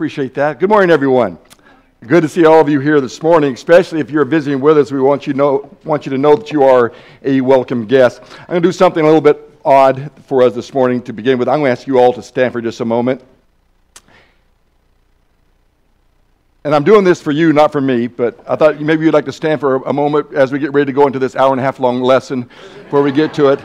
Appreciate that. Good morning, everyone. Good to see all of you here this morning, especially if you're visiting with us. We want you to know that you are a welcome guest. I'm going to do something a little bit odd for us this morning to begin with. I'm going to ask you all to stand for just a moment. And I'm doing this for you, not for me, but I thought maybe you'd like to stand for a moment as we get ready to go into this hour-and-a-half long lesson before we get to it.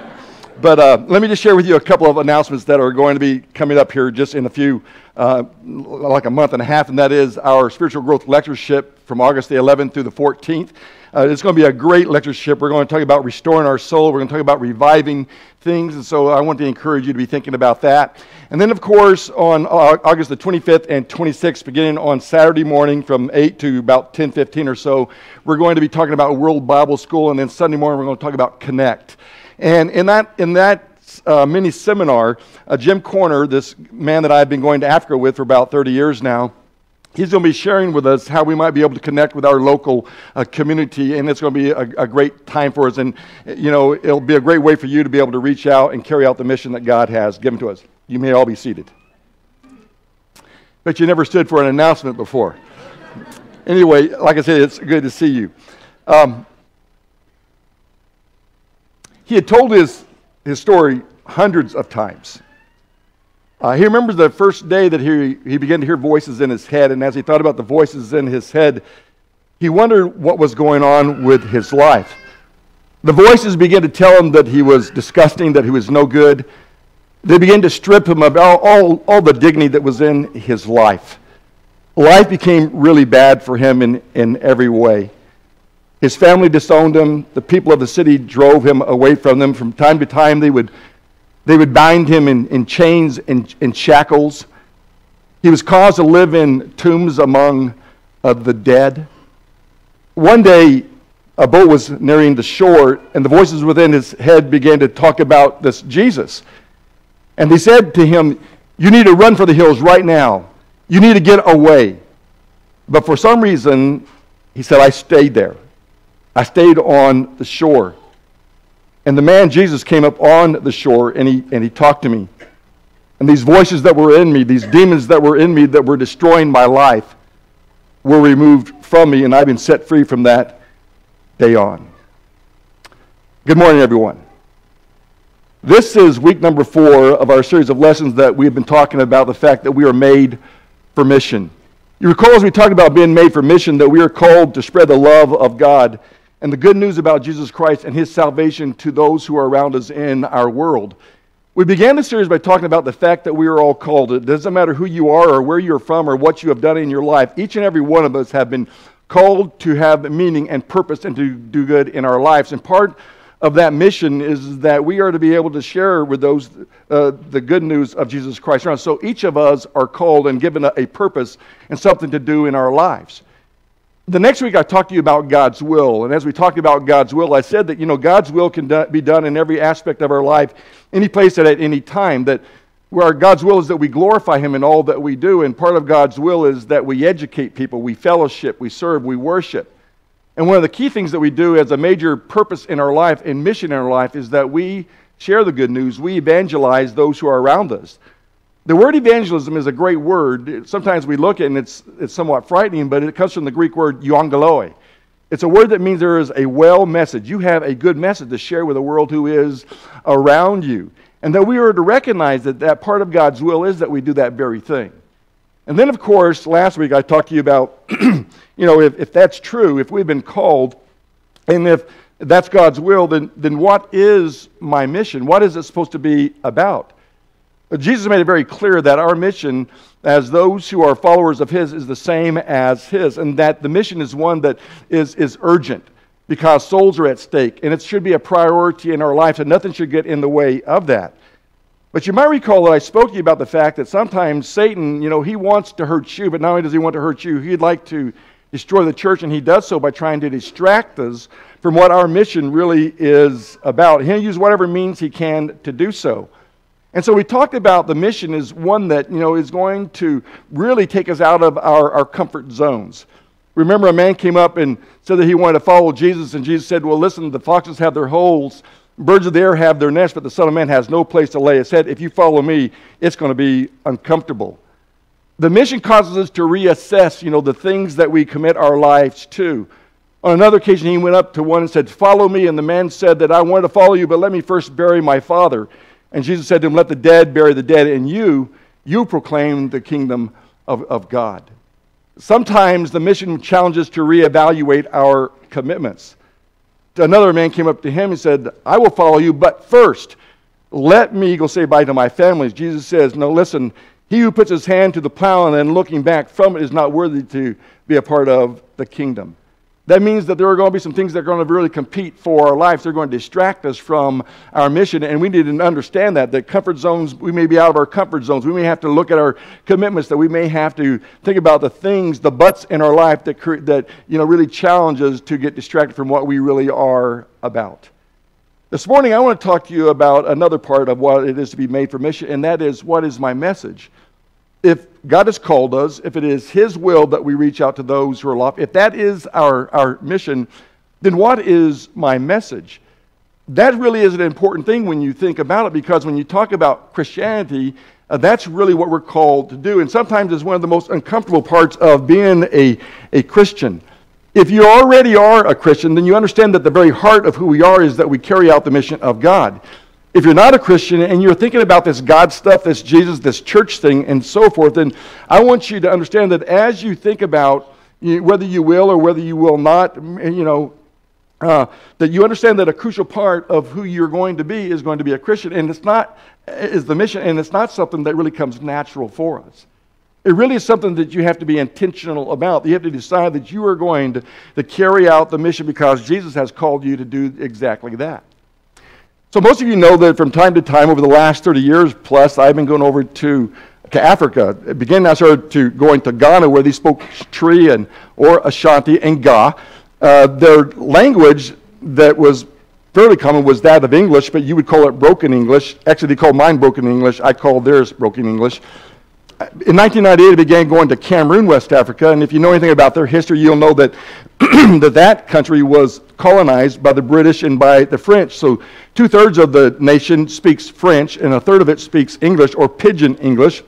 But let me just share with you a couple of announcements that are going to be coming up here just in a few, like a month and a half, and that is our spiritual growth lectureship from August the 11th through the 14th. It's going to be a great lectureship. We're going to talk about restoring our soul. We're going to talk about reviving things, and so I want to encourage you to be thinking about that. And then, of course, on August the 25th and 26th, beginning on Saturday morning from 8 to about 10:15 or so, we're going to be talking about World Bible School, and then Sunday morning we're going to talk about Connect. And in that mini seminar, Jim Corner, this man that I've been going to Africa with for about 30 years now, he's going to be sharing with us how we might be able to connect with our local community, and it's going to be a great time for us. And, you know, it'll be a great way for you to be able to reach out and carry out the mission that God has given to us. You may all be seated. But you never stood for an announcement before. Anyway, like I said, it's good to see you. He had told his story hundreds of times. He remembers the first day that he began to hear voices in his head, and as he thought about the voices in his head, he wondered what was going on with his life. The voices began to tell him that he was disgusting, that he was no good. They began to strip him of all the dignity that was in his life. Life became really bad for him in every way. His family disowned him. The people of the city drove him away from them. From time to time, they would bind him in chains and shackles. He was caused to live in tombs among the dead. One day, a boat was nearing the shore, and the voices within his head began to talk about this Jesus. And they said to him, "You need to run for the hills right now. You need to get away." But for some reason, he said, "I stayed there. I stayed on the shore." And the man Jesus came up on the shore, and he talked to me. And these voices that were in me, these demons that were in me that were destroying my life, were removed from me, and I've been set free from that day on. Good morning, everyone. This is week number 4 of our series of lessons that we've been talking about the fact that we are made for mission. You recall as we talked about being made for mission that we are called to spread the love of God and the good news about Jesus Christ and His salvation to those who are around us in our world. We began this series by talking about the fact that we are all called. It doesn't matter who you are or where you're from or what you have done in your life. Each and every one of us have been called to have meaning and purpose and to do good in our lives. And part of that mission is that we are to be able to share with those the good news of Jesus Christ around. So each of us are called and given a purpose and something to do in our lives. The next week I talked to you about God's will, and as we talked about God's will, I said that God's will can be done in every aspect of our life, any place and at any time. That where God's will is that we glorify Him in all that we do, and part of God's will is that we educate people, we fellowship, we serve, we worship. And one of the key things that we do as a major purpose in our life and mission in our life is that we share the good news. We evangelize those who are around us. The word evangelism is a great word. Sometimes we look at it and it's somewhat frightening, but it comes from the Greek word euangeloi. It's a word that means there is a well message. You have a good message to share with the world who is around you. And that we are to recognize that part of God's will is that we do that very thing. And then, of course, last week I talked to you about, if that's true, if we've been called, and if that's God's will, then what is my mission? What is it supposed to be about? Jesus made it very clear that our mission as those who are followers of His is the same as His, and that the mission is one that is urgent because souls are at stake, and it should be a priority in our lives, and nothing should get in the way of that. But you might recall that I spoke to you about the fact that sometimes Satan, he wants to hurt you, but not only does he want to hurt you, he'd like to destroy the church, and he does so by trying to distract us from what our mission really is about. He'll use whatever means he can to do so. And so we talked about the mission as one that, is going to really take us out of our comfort zones. Remember, a man came up and said that he wanted to follow Jesus, and Jesus said, "Well, listen, the foxes have their holes, birds of the air have their nests, but the Son of Man has no place to lay his head. If you follow me, it's going to be uncomfortable." The mission causes us to reassess, the things that we commit our lives to. On another occasion, he went up to one and said, "Follow me." And the man said that, "I want to follow you, but let me first bury my father." And Jesus said to him, "Let the dead bury the dead, and you proclaim the kingdom of God." Sometimes the mission challenges to reevaluate our commitments. Another man came up to him and said, "I will follow you, but first, let me go say bye to my family." Jesus says, "No, listen, he who puts his hand to the plow and then looking back from it is not worthy to be a part of the kingdom." That means that there are going to be some things that are going to really compete for our lives. They're going to distract us from our mission, and we need to understand that comfort zones, we may be out of our comfort zones. We may have to look at our commitments, that we may have to think about the things, the buts in our life that really challenge us to get distracted from what we really are about. This morning, I want to talk to you about another part of what it is to be made for mission, and that is, what is my message? If God has called us, if it is His will that we reach out to those who are lost, if that is our mission, then what is my message? That really is an important thing when you think about it, because when you talk about Christianity, that's really what we're called to do. And sometimes it's one of the most uncomfortable parts of being a Christian. If you already are a Christian, then you understand that the very heart of who we are is that we carry out the mission of God. If you're not a Christian and you're thinking about this God stuff, this Jesus, this church thing, and so forth, then I want you to understand that as you think about whether you will or whether you will not, that you understand that a crucial part of who you're going to be is going to be a Christian, and is the mission, and it's not something that really comes natural for us. It really is something that you have to be intentional about. You have to decide that you are going to carry out the mission because Jesus has called you to do exactly that. So most of you know that from time to time over the last 30 years plus, I've been going over to Africa. I started going to Ghana, where they spoke Tree or Ashanti and Ga. Their language that was fairly common was that of English, but you would call it broken English. Actually, they call mine broken English. I call theirs broken English. In 1998, I began going to Cameroon, West Africa, and if you know anything about their history, you'll know that that country was colonized by the British and by the French. So 2/3 of the nation speaks French, and 1/3 of it speaks English or Pidgin English.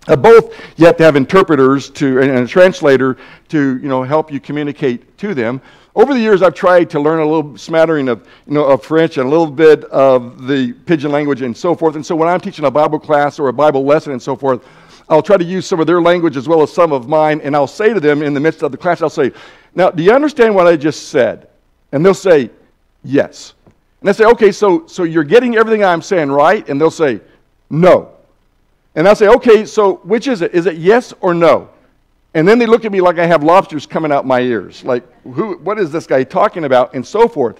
Both you have to have interpreters and a translator to help you communicate to them. Over the years, I've tried to learn a little smattering of French and a little bit of the Pidgin language and so forth. And so when I'm teaching a Bible class or a Bible lesson and so forth, I'll try to use some of their language as well as some of mine, and I'll say to them in the midst of the class, I'll say, "Now, do you understand what I just said?" And they'll say, "Yes." And I say, "Okay, so you're getting everything I'm saying, right?" And they'll say, "No." And I'll say, "Okay, so which is it? Is it yes or no?" And then they look at me like I have lobsters coming out my ears. Like, what is this guy talking about? And so forth.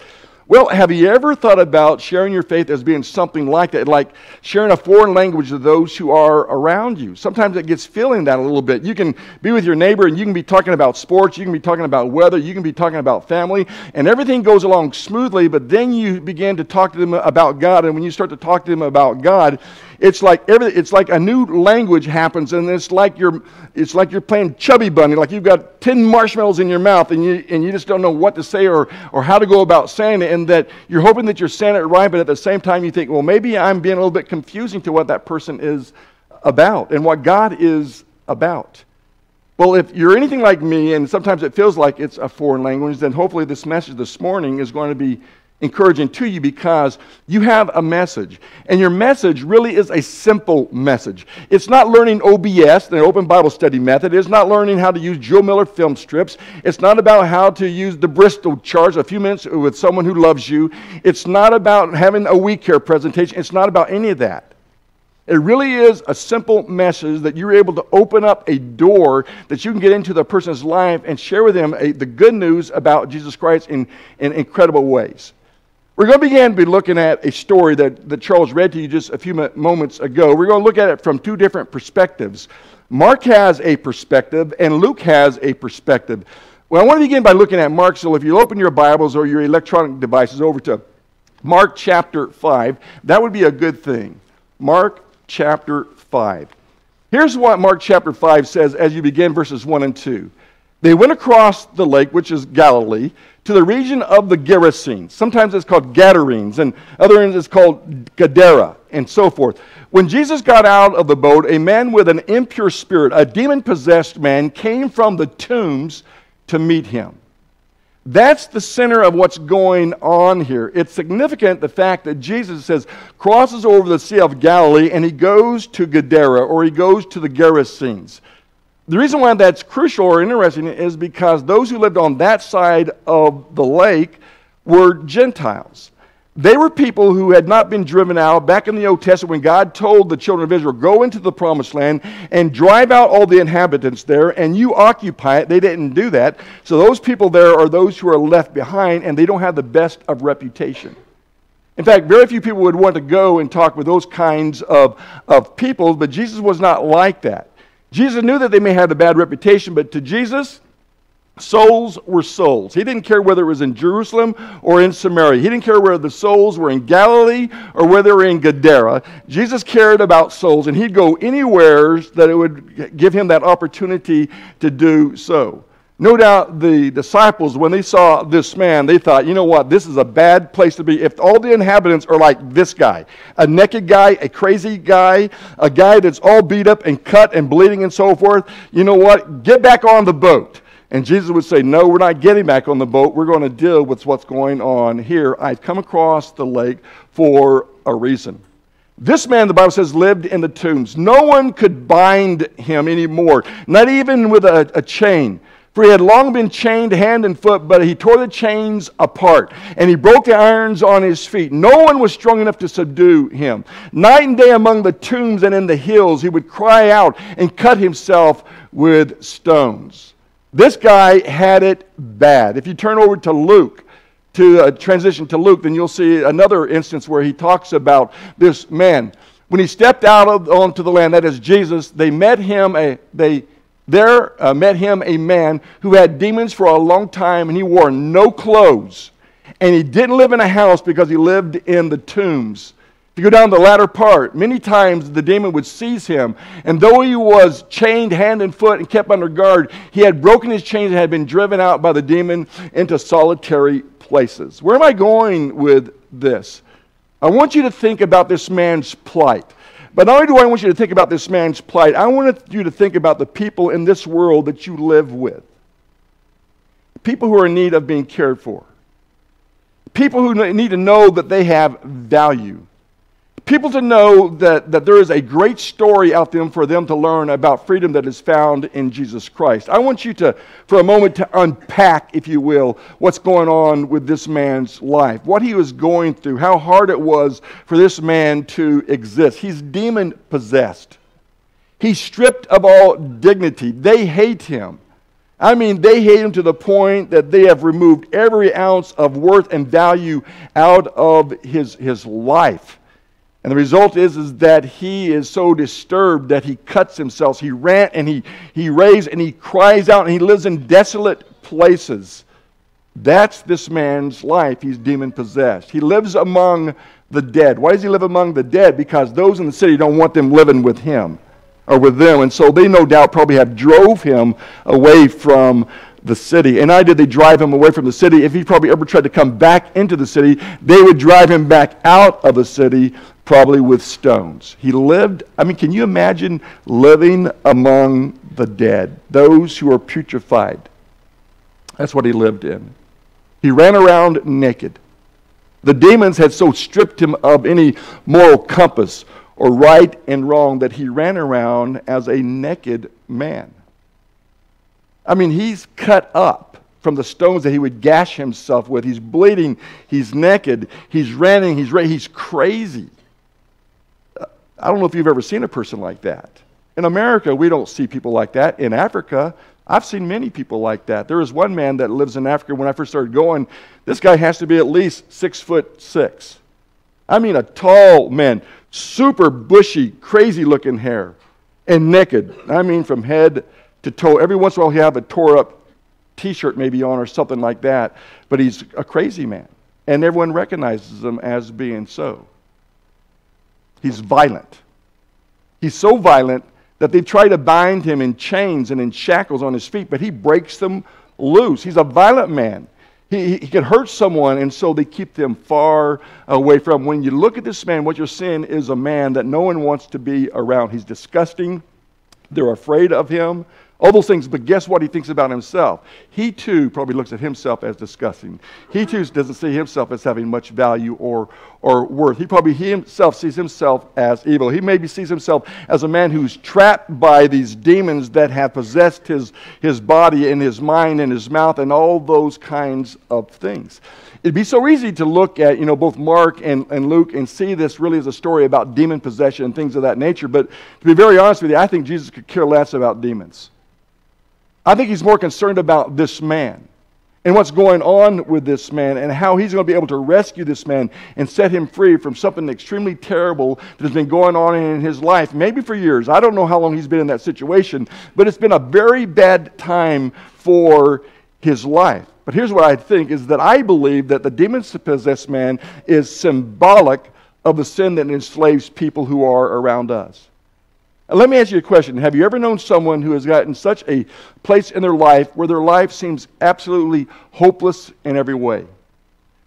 Well, have you ever thought about sharing your faith as being something like that, like sharing a foreign language to those who are around you? Sometimes it gets feeling that a little bit. You can be with your neighbor and you can be talking about sports, you can be talking about weather, you can be talking about family, and everything goes along smoothly, but then you begin to talk to them about God, and when you start to talk to them about God, it's like a new language happens, and it's like you're playing Chubby Bunny, like you've got 10 marshmallows in your mouth, and you just don't know what to say or how to go about saying it, and that you're hoping that you're saying it right, but at the same time you think, well, maybe I'm being a little bit confusing to what that person is about and what God is about. Well, if you're anything like me, and sometimes it feels like it's a foreign language, then hopefully this message this morning is going to be encouraging to you, because you have a message, and your message really is a simple message. It's not learning OBS, the Open Bible Study method. It's not learning how to use Joe Miller film strips. It's not about how to use the Bristol charts, a few minutes with someone who loves you. It's not about having a We Care presentation. It's not about any of that. It really is a simple message that you're able to open up a door that you can get into the person's life and share with them the good news about Jesus Christ in incredible ways. We're going to begin by looking at a story that Charles read to you just a few moments ago. We're going to look at it from two different perspectives. Mark has a perspective, and Luke has a perspective. Well, I want to begin by looking at Mark, so if you open your Bibles or your electronic devices over to Mark chapter 5, that would be a good thing. Mark chapter 5. Here's what Mark chapter 5 says as you begin verses 1 and 2. They went across the lake, which is Galilee, to the region of the Gerasenes. Sometimes it's called Gadarenes, and other times it's called Gadara. and so forth. When Jesus got out of the boat, a man with an impure spirit, a demon-possessed man, came from the tombs to meet him. That's the center of what's going on here. It's significant, the fact that Jesus says, crosses over the Sea of Galilee, and he goes to Gadara, or he goes to the Gerasenes. The reason why that's crucial or interesting is because those who lived on that side of the lake were Gentiles. They were people who had not been driven out. Back in the Old Testament, when God told the children of Israel, go into the promised land and drive out all the inhabitants there, and you occupy it, they didn't do that. So those people there are those who are left behind, and they don't have the best of reputation. In fact, very few people would want to go and talk with those kinds of people, but Jesus was not like that. Jesus knew that they may have a bad reputation, but to Jesus, souls were souls. He didn't care whether it was in Jerusalem or in Samaria. He didn't care whether the souls were in Galilee or whether they were in Gadara. Jesus cared about souls, and he'd go anywhere that it would give him that opportunity to do so. No doubt the disciples, when they saw this man, they thought, you know what, this is a bad place to be. If all the inhabitants are like this guy, a naked guy, a crazy guy, a guy that's all beat up and cut and bleeding and so forth, you know what, get back on the boat. And Jesus would say, no, we're not getting back on the boat. We're going to deal with what's going on here. I've come across the lake for a reason. This man, the Bible says, lived in the tombs. No one could bind him anymore, not even with a chain. For he had long been chained hand and foot, but he tore the chains apart, and he broke the irons on his feet. No one was strong enough to subdue him. Night and day among the tombs and in the hills, he would cry out and cut himself with stones. This guy had it bad. If you turn over to Luke, transition to Luke, then you'll see another instance where he talks about this man. When he stepped out onto the land, that is Jesus, they met him a man who had demons for a long time, and he wore no clothes. And he didn't live in a house because he lived in the tombs. If you go down the latter part, many times the demon would seize him. And though he was chained hand and foot and kept under guard, he had broken his chains and had been driven out by the demon into solitary places. Where am I going with this? I want you to think about this man's plight. But not only do I want you to think about this man's plight, I want you to think about the people in this world that you live with. People who are in need of being cared for. People who need to know that they have value. People to know that there is a great story out there for them to learn about freedom that is found in Jesus Christ. I want you to, for a moment, to unpack, if you will, what's going on with this man's life. What he was going through, how hard it was for this man to exist. He's demon-possessed. He's stripped of all dignity. They hate him. I mean, they hate him to the point that they have removed every ounce of worth and value out of his life. And the result is that he is so disturbed that he cuts himself. He rants and he raves and he cries out and he lives in desolate places. That's this man's life. He's demon-possessed. He lives among the dead. Why does he live among the dead? Because those in the city don't want them living with him or with them. And so they no doubt probably have drove him away from the city. And did they drive him away from the city? If he probably ever tried to come back into the city, they would drive him back out of the city, probably with stones. He lived, can you imagine living among the dead, those who are putrefied? That's what he lived in. He ran around naked. The demons had so stripped him of any moral compass or right and wrong that he ran around as a naked man. He's cut up from the stones that he would gash himself with. He's bleeding. He's naked. He's ranting. He's crazy. I don't know if you've ever seen a person like that. In America, we don't see people like that. In Africa, I've seen many people like that. There is one man that lives in Africa. When I first started going, this guy has to be at least 6'6". A tall man, super bushy, crazy-looking hair, and naked. From head to toe. Every once in a while, he'll have a tore-up T-shirt maybe on or something like that. But he's a crazy man, and everyone recognizes him as being so. He's violent. He's so violent that they try to bind him in chains and in shackles on his feet, but he breaks them loose. He's a violent man. He can hurt someone, and so they keep them far away from. When you look at this man, what you're seeing is a man that no one wants to be around. He's disgusting. They're afraid of him. All those things, but guess what he thinks about himself? He too probably looks at himself as disgusting. He too doesn't see himself as having much value or worth. He himself sees himself as evil. He maybe sees himself as a man who's trapped by these demons that have possessed his body and his mind and his mouth and all those kinds of things. It'd be so easy to look at, both Mark and Luke and see this really as a story about demon possession and things of that nature. But to be very honest with you, I think Jesus could care less about demons. I think he's more concerned about this man and what's going on with this man and how he's going to be able to rescue this man and set him free from something extremely terrible that has been going on in his life, maybe for years. I don't know how long he's been in that situation, but it's been a very bad time for his life. But here's what I think is that I believe that the demon-possessed man is symbolic of the sin that enslaves people who are around us. Let me ask you a question. Have you ever known someone who has gotten such a place in their life where their life seems absolutely hopeless in every way?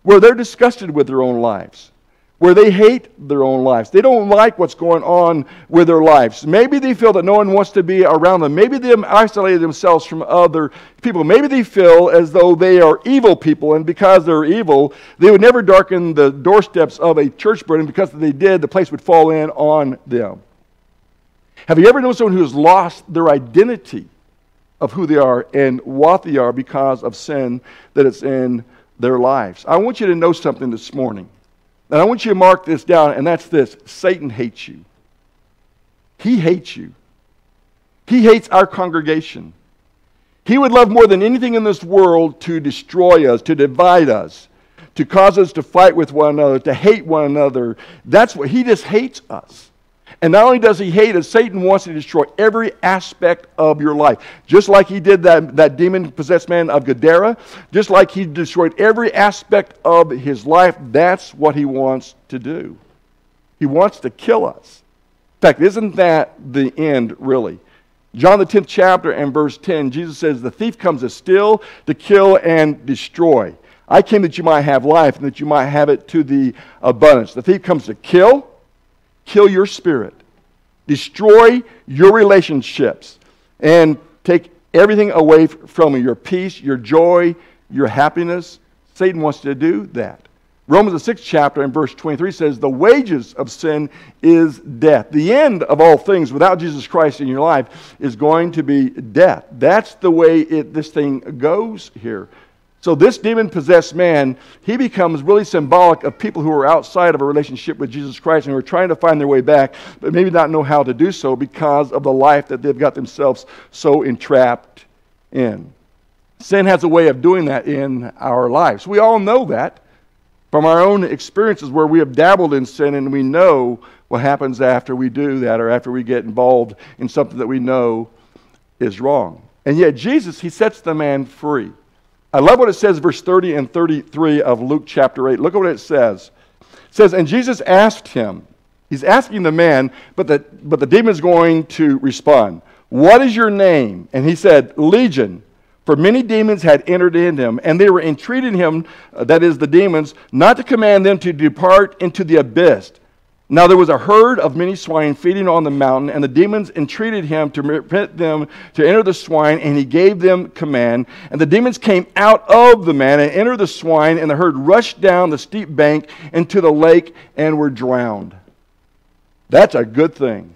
Where they're disgusted with their own lives? Where they hate their own lives? They don't like what's going on with their lives. Maybe they feel that no one wants to be around them. Maybe they've isolated themselves from other people. Maybe they feel as though they are evil people, and because they're evil, they would never darken the doorsteps of a church building, because if they did, the place would fall in on them. Have you ever known someone who has lost their identity of who they are and what they are because of sin that is in their lives? I want you to know something this morning. And I want you to mark this down, and that's this. Satan hates you. He hates you. He hates our congregation. He would love more than anything in this world to destroy us, to divide us, to cause us to fight with one another, to hate one another. That's what he just hates us. And not only does he hate us, Satan wants to destroy every aspect of your life. Just like he did that demon-possessed man of Gadara, just like he destroyed every aspect of his life, that's what he wants to do. He wants to kill us. In fact, isn't that the end, really? John the 10th chapter and verse 10, Jesus says, "The thief comes to steal, to kill, and destroy. I came that you might have life, and that you might have it to the abundance." The thief comes to kill your spirit, destroy your relationships, and take everything away from you, your peace, your joy, your happiness. Satan wants to do that. Romans the 6th chapter and verse 23 says, "The wages of sin is death." The end of all things without Jesus Christ in your life is going to be death. That's the way this thing goes here. So this demon-possessed man, he becomes really symbolic of people who are outside of a relationship with Jesus Christ and who are trying to find their way back, but maybe not know how to do so because of the life that they've got themselves so entrapped in. Sin has a way of doing that in our lives. We all know that from our own experiences where we have dabbled in sin, and we know what happens after we do that or after we get involved in something that we know is wrong. And yet Jesus, he sets the man free. I love what it says, verse 30 and 33 of Luke chapter 8. Look at what it says. It says, "And Jesus asked him," he's asking the man, but the demon is going to respond, "What is your name?" And he said, "Legion," for many demons had entered in him, and they were entreating him, that is the demons, not to command them to depart into the abyss. Now there was a herd of many swine feeding on the mountain, and the demons entreated him to permit them to enter the swine, and he gave them command. And the demons came out of the man and entered the swine, and the herd rushed down the steep bank into the lake and were drowned. That's a good thing.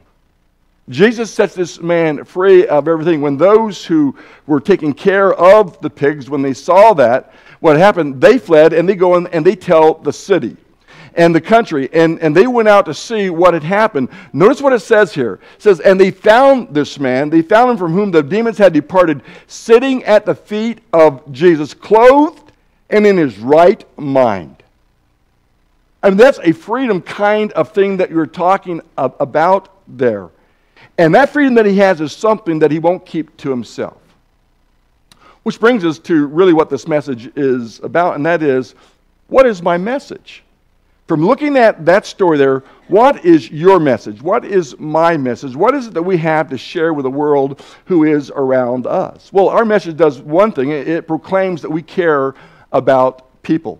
Jesus sets this man free of everything. When those who were taking care of the pigs, when they saw that, what happened, they fled, and they go in and they tell the city and the country, and they went out to see what had happened. Notice what it says here. It says, "And they found this man," they found him from whom the demons had departed, "sitting at the feet of Jesus, clothed and in his right mind." I mean, that's a freedom kind of thing that you're talking about there. And that freedom that he has is something that he won't keep to himself. Which brings us to really what this message is about, and that is, what is my message? From looking at that story there, what is your message? What is my message? What is it that we have to share with the world who is around us? Well, our message does one thing. It proclaims that we care about people.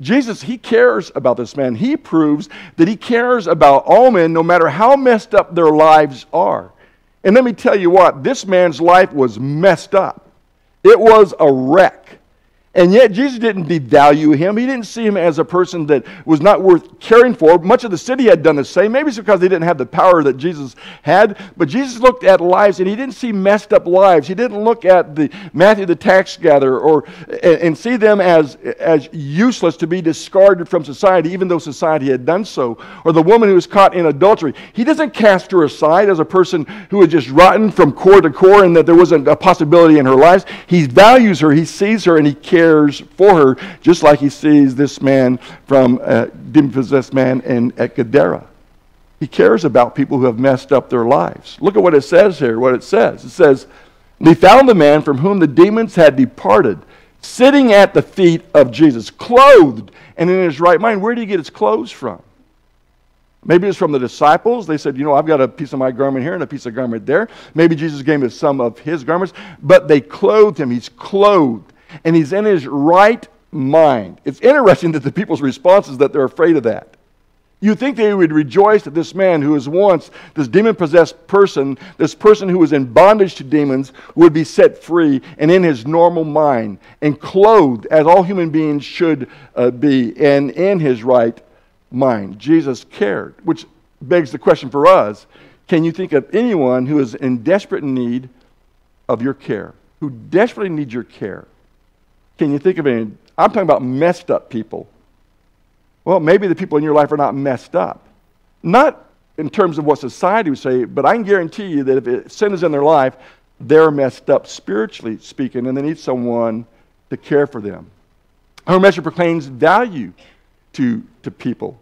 Jesus, he cares about this man. He proves that he cares about all men, no matter how messed up their lives are. And let me tell you what, this man's life was messed up. It was a wreck. And yet Jesus didn't devalue him. He didn't see him as a person that was not worth caring for. Much of the city had done the same. Maybe it's because they didn't have the power that Jesus had. But Jesus looked at lives, and he didn't see messed up lives. He didn't look at Matthew the tax gatherer and see them as useless to be discarded from society, even though society had done so. Or the woman who was caught in adultery. He doesn't cast her aside as a person who was just rotten from core to core and that there wasn't a possibility in her life. He values her, he sees her, and he cares for her, just like he sees this man from demon-possessed man at Gadara. He cares about people who have messed up their lives. Look at what it says here, what it says. It says, they found the man from whom the demons had departed, sitting at the feet of Jesus, clothed and in his right mind. Where did he get his clothes from? Maybe it's from the disciples. They said, I've got a piece of my garment here and a piece of garment there. Maybe Jesus gave him some of his garments, but they clothed him. He's clothed. And he's in his right mind. It's interesting that the people's response is that they're afraid of that. You'd think they would rejoice that this man who was once this demon-possessed person, this person who was in bondage to demons, would be set free and in his normal mind and clothed as all human beings should be and in his right mind. Jesus cared, which begs the question for us, can you think of anyone who is in desperate need of your care, who desperately needs your care? Can you think of any? I'm talking about messed up people. Well, maybe the people in your life are not messed up. Not in terms of what society would say, but I can guarantee you that if sin is in their life, they're messed up spiritually speaking, and they need someone to care for them. Our message proclaims value to people.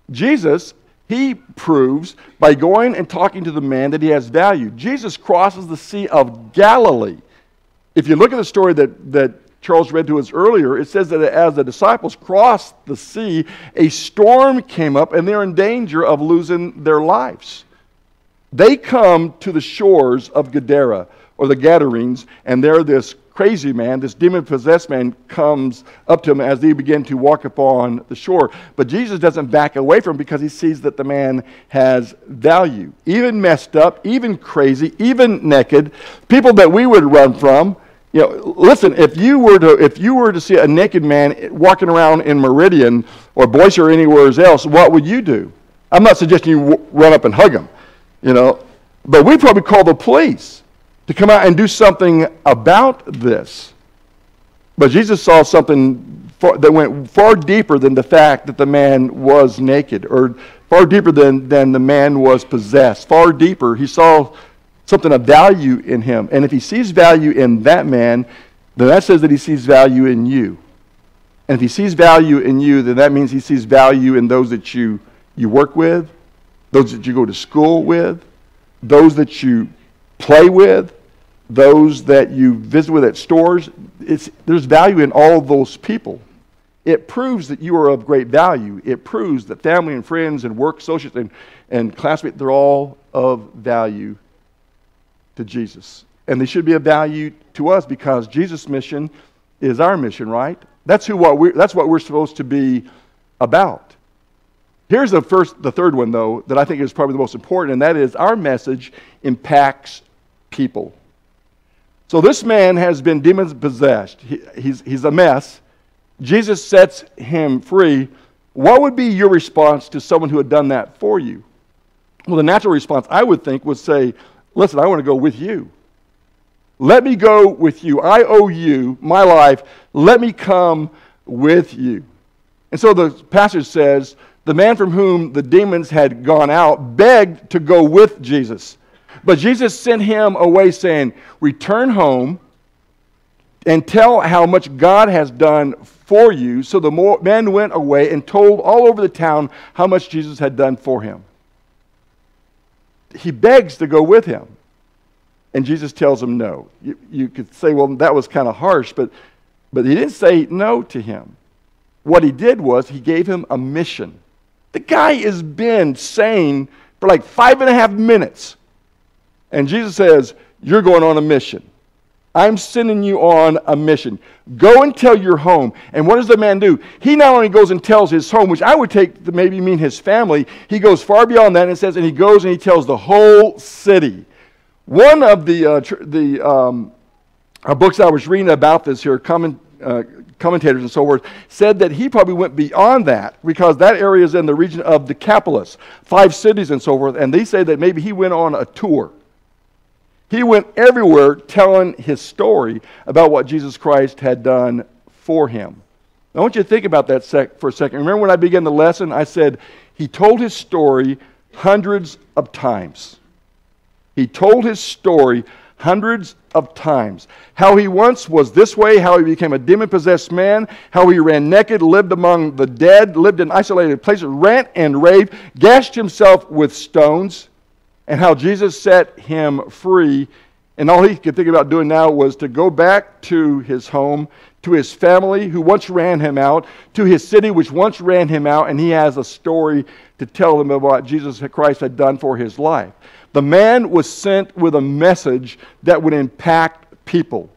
Jesus, he proves by going and talking to the man that he has value. Jesus crosses the Sea of Galilee. If you look at the story that Charles read to us earlier, it says that as the disciples crossed the sea, a storm came up and they're in danger of losing their lives. They come to the shores of Gadara, or the Gadarenes, and there this crazy man, this demon-possessed man, comes up to him as they begin to walk upon the shore. But Jesus doesn't back away from him because he sees that the man has value. Even messed up, even crazy, even naked, people that we would run from. Listen, if you were to see a naked man walking around in Meridian or Boise or anywhere else, what would you do? I'm not suggesting you run up and hug him, but we'd probably call the police to come out and do something about this. But Jesus saw something that went far deeper than the fact that the man was naked, or far deeper than the man was possessed. Far deeper, he saw something of value in him. And if he sees value in that man, then that says that he sees value in you. And if he sees value in you, then that means he sees value in those that you work with, those that you go to school with, those that you play with, those that you visit with at stores. There's value in all of those people. It proves that you are of great value. It proves that family and friends and work associates and classmates, they're all of value to Jesus. And they should be of value to us because Jesus' mission is our mission, right? That's what we're supposed to be about. Here's the third one, though, that I think is probably the most important, and that is our message impacts people. So this man has been demon-possessed. He's a mess. Jesus sets him free. What would be your response to someone who had done that for you? Well, the natural response, I would think, would say, listen, I want to go with you. Let me go with you. I owe you my life. Let me come with you. And so the passage says, the man from whom the demons had gone out begged to go with Jesus. But Jesus sent him away saying, return home and tell how much God has done for you. So the man went away and told all over the town how much Jesus had done for him. He begs to go with him. And Jesus tells him no. You could say, well, that was kind of harsh, but he didn't say no to him. What he did was he gave him a mission. The guy has been sane for like 5.5 minutes. And Jesus says, you're going on a mission. I'm sending you on a mission. Go and tell your home. And what does the man do? He not only goes and tells his home, which I would take to maybe mean his family, he goes far beyond that and it says, and he goes and he tells the whole city. One of the books I was reading about this here, commentators and so forth, said that he probably went beyond that because that area is in the region of Decapolis, 5 cities and so forth, and they say that maybe he went on a tour. He went everywhere telling his story about what Jesus Christ had done for him. I want you to think about that for a second. Remember when I began the lesson, I said he told his story hundreds of times. He told his story hundreds of times. How he once was this way, how he became a demon-possessed man, how he ran naked, lived among the dead, lived in isolated places, rant and raved, gashed himself with stones, and how Jesus set him free. And all he could think about doing now was to go back to his home, to his family who once ran him out, to his city which once ran him out, and he has a story to tell them about what Jesus Christ had done for his life. The man was sent with a message that would impact people.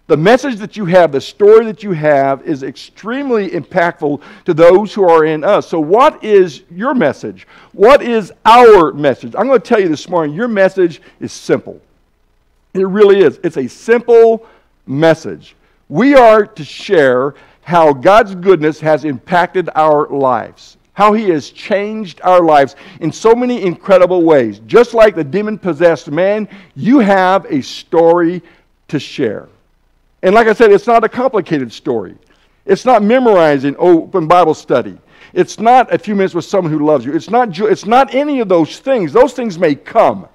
The message that you have, the story that you have, is extremely impactful to those who are in us. So what is your message? What is our message? I'm going to tell you this morning, your message is simple. It really is. It's a simple message. We are to share how God's goodness has impacted our lives, how He has changed our lives in so many incredible ways. Just like the demon-possessed man, you have a story to share. And like I said, it's not a complicated story. It's not memorizing open Bible study. It's not a few minutes with someone who loves you. It's not any of those things. Those things may come.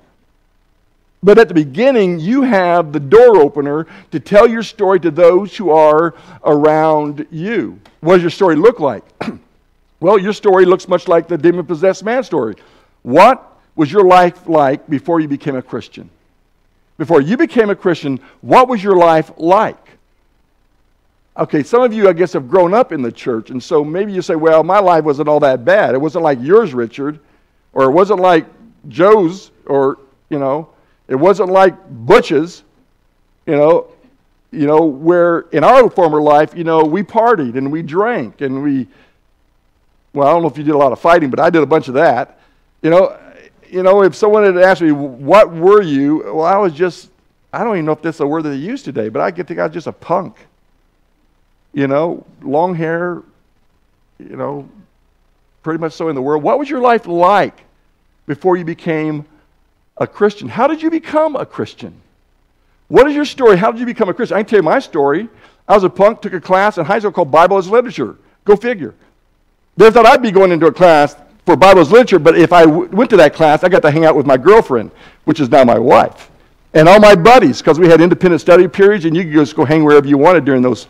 But at the beginning, you have the door opener to tell your story to those who are around you. What does your story look like? Well, your story looks much like the demon-possessed man's story. What was your life like before you became a Christian? Before you became a Christian, what was your life like? Okay, some of you, I guess, have grown up in the church, and so maybe you say, well, my life wasn't all that bad. It wasn't like yours, Richard, or it wasn't like Joe's, or, it wasn't like Butch's, where in our former life, we partied and we drank and well, I don't know if you did a lot of fighting, but I did a bunch of that. If someone had asked me, what were you? Well, I don't even know if that's a word that they use today, but I think I was just a punk. Long hair, pretty much so in the world. What was your life like before you became a Christian? How did you become a Christian? What is your story? How did you become a Christian? I can tell you my story. I was a punk, took a class in high school called Bible as Literature. Go figure. They thought I'd be going into a class for Bible as Literature, but if I went to that class, I got to hang out with my girlfriend, which is now my wife, and all my buddies, because we had independent study periods, and you could just go hang wherever you wanted during those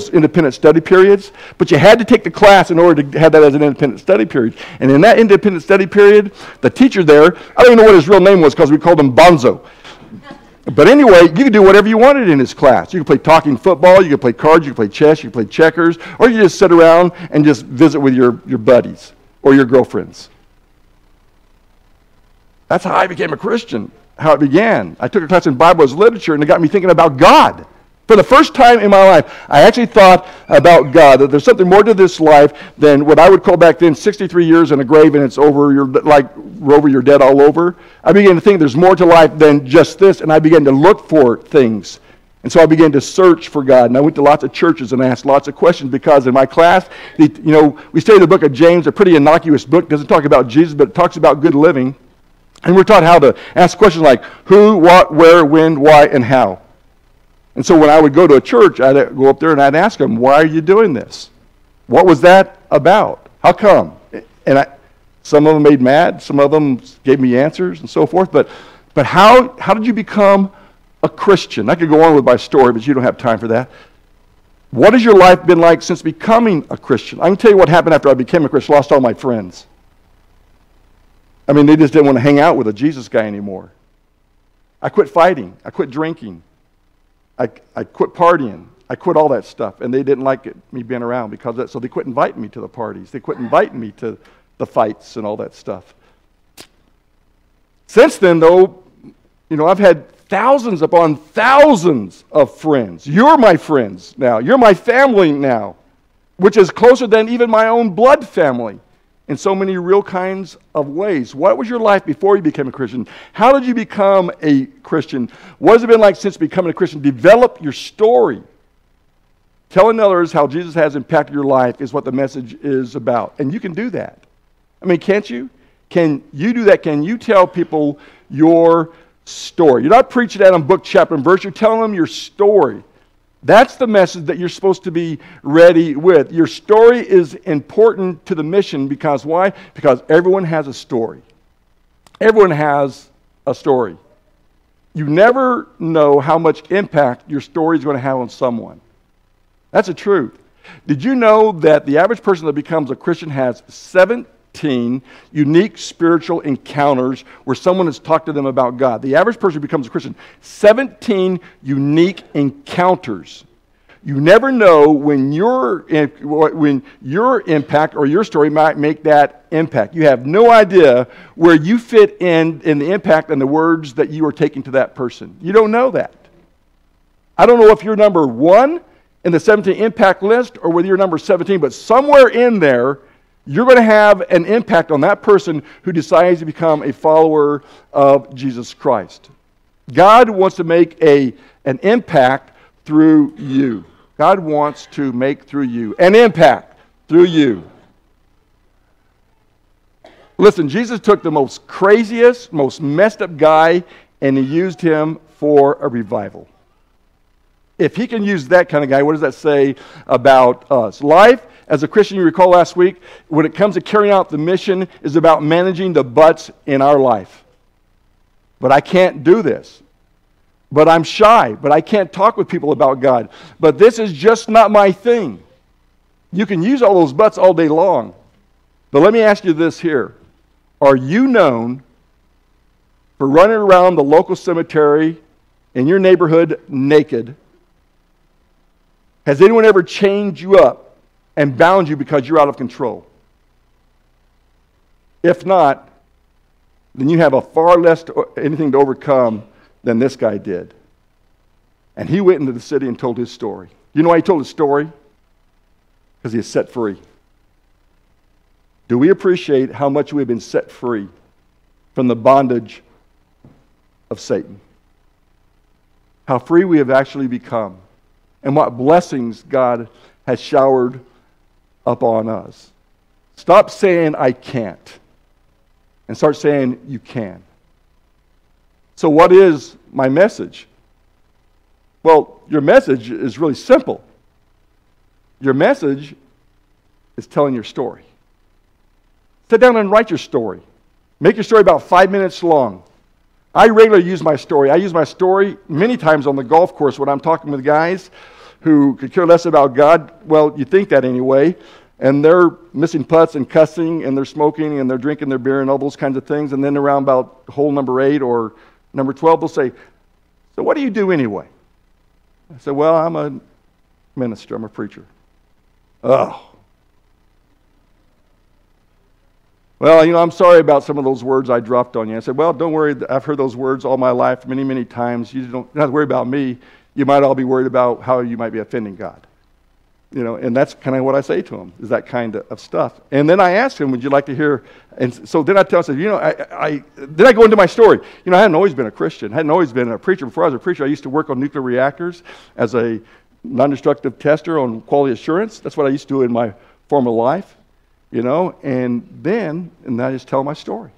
independent study periods. But you had to take the class in order to have that as an independent study period. And in that independent study period, the teacher there, I don't even know what his real name was because we called him Bonzo. But anyway, you could do whatever you wanted in his class. You could play talking football, you could play cards, you could play chess, you could play checkers, or you could just sit around and just visit with your buddies or your girlfriends. That's how I became a Christian, how it began. I took a class in Bible as Literature, and it got me thinking about God. For the first time in my life, I actually thought about God, that there's something more to this life than what I would call back then 63 years in a grave and it's over, you're dead all over. I began to think there's more to life than just this, and I began to look for things. And so I began to search for God, and I went to lots of churches and asked lots of questions because in my class, we studied the book of James, a pretty innocuous book. It doesn't talk about Jesus, but it talks about good living. And we're taught how to ask questions like who, what, where, when, why, and how. And so when I would go to a church, I'd go up there and I'd ask them, why are you doing this? What was that about? How come? And some of them made mad, some of them gave me answers and so forth. But how did you become a Christian? I could go on with my story, but you don't have time for that. What has your life been like since becoming a Christian? I can tell you what happened after I became a Christian. I lost all my friends. I mean, they just didn't want to hang out with a Jesus guy anymore. I quit fighting. I quit drinking. I quit partying. I quit all that stuff. And they didn't like me being around because of that. So they quit inviting me to the parties. They quit inviting me to the fights and all that stuff. Since then, though, I've had thousands upon thousands of friends. You're my friends now. You're my family now, which is closer than even my own blood family in so many real kinds of ways. What was your life before you became a Christian? How did you become a Christian? What has it been like since becoming a Christian? Develop your story. Telling others how Jesus has impacted your life is what the message is about. And you can do that. I mean, can't you? Can you do that? Can you tell people your story? You're not preaching that on book, chapter, and verse. You're telling them your story. That's the message that you're supposed to be ready with. Your story is important to the mission because why? Because everyone has a story. Everyone has a story. You never know how much impact your story is going to have on someone. That's the truth. Did you know that the average person that becomes a Christian has 17 unique spiritual encounters where someone has talked to them about God? The average person who becomes a Christian, 17 unique encounters. You never know when your impact or your story might make that impact. You have no idea where you fit in the impact and the words that you are taking to that person. You don't know that. I don't know if you're number 1 in the 17 impact list or whether you're number 17, but somewhere in there, you're going to have an impact on that person who decides to become a follower of Jesus Christ. God wants to make an impact through you. God wants to make through you an impact through you. Listen, Jesus took the most craziest, most messed up guy and he used him for a revival. If he can use that kind of guy, what does that say about us? Life, as a Christian, you recall last week, when it comes to carrying out the mission, is about managing the butts in our life. But I can't do this. But I'm shy. But I can't talk with people about God. But this is just not my thing. You can use all those butts all day long. But let me ask you this here. Are you known for running around the local cemetery in your neighborhood naked? Has anyone ever chained you up and bound you because you're out of control? If not, then you have a far less anything to overcome than this guy did. And he went into the city and told his story. You know why he told his story? Because he is set free. Do we appreciate how much we've been set free from the bondage of Satan? How free we have actually become. And what blessings God has showered upon us. Stop saying, I can't. And start saying, you can. So what is my message? Well, your message is really simple. Your message is telling your story. Sit down and write your story. Make your story about 5 minutes long. I regularly use my story. I use my story many times on the golf course when I'm talking with guys who could care less about God. Well, you think that anyway. And they're missing putts and cussing and they're smoking and they're drinking their beer and all those kinds of things. And then around about hole number 8 or number 12, they'll say, so what do you do anyway? I said, well, I'm a minister. I'm a preacher. Oh. Well, I'm sorry about some of those words I dropped on you. I said, well, don't worry. I've heard those words all my life many, many times. You don't have to worry about me. You might all be worried about how you might be offending God. And that's kind of what I say to them, is that kind of stuff. And then I ask him, would you like to hear? And so then I tell him, then I go into my story. I hadn't always been a Christian. I hadn't always been a preacher. Before I was a preacher, I used to work on nuclear reactors as a non-destructive tester on quality assurance. That's what I used to do in my former life. And I just tell my story.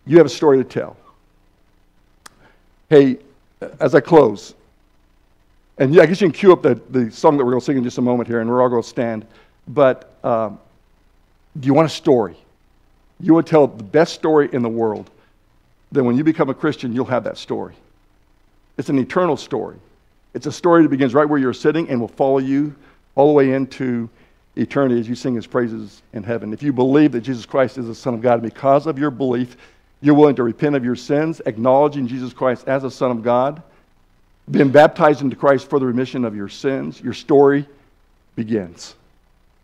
You have a story to tell. Hey, as I close, and I guess you can cue up the song that we're going to sing in just a moment here, and we're all going to stand. But do you want a story? You want to tell the best story in the world. Then when you become a Christian, you'll have that story. It's an eternal story. It's a story that begins right where you're sitting and will follow you all the way into eternity as you sing his praises in heaven. If you believe that Jesus Christ is the Son of God, and because of your belief, you're willing to repent of your sins, acknowledging Jesus Christ as the Son of God, being baptized into Christ for the remission of your sins, your story begins.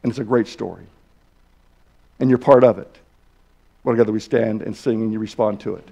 And it's a great story. And you're part of it. Well, together we stand and sing and you respond to it.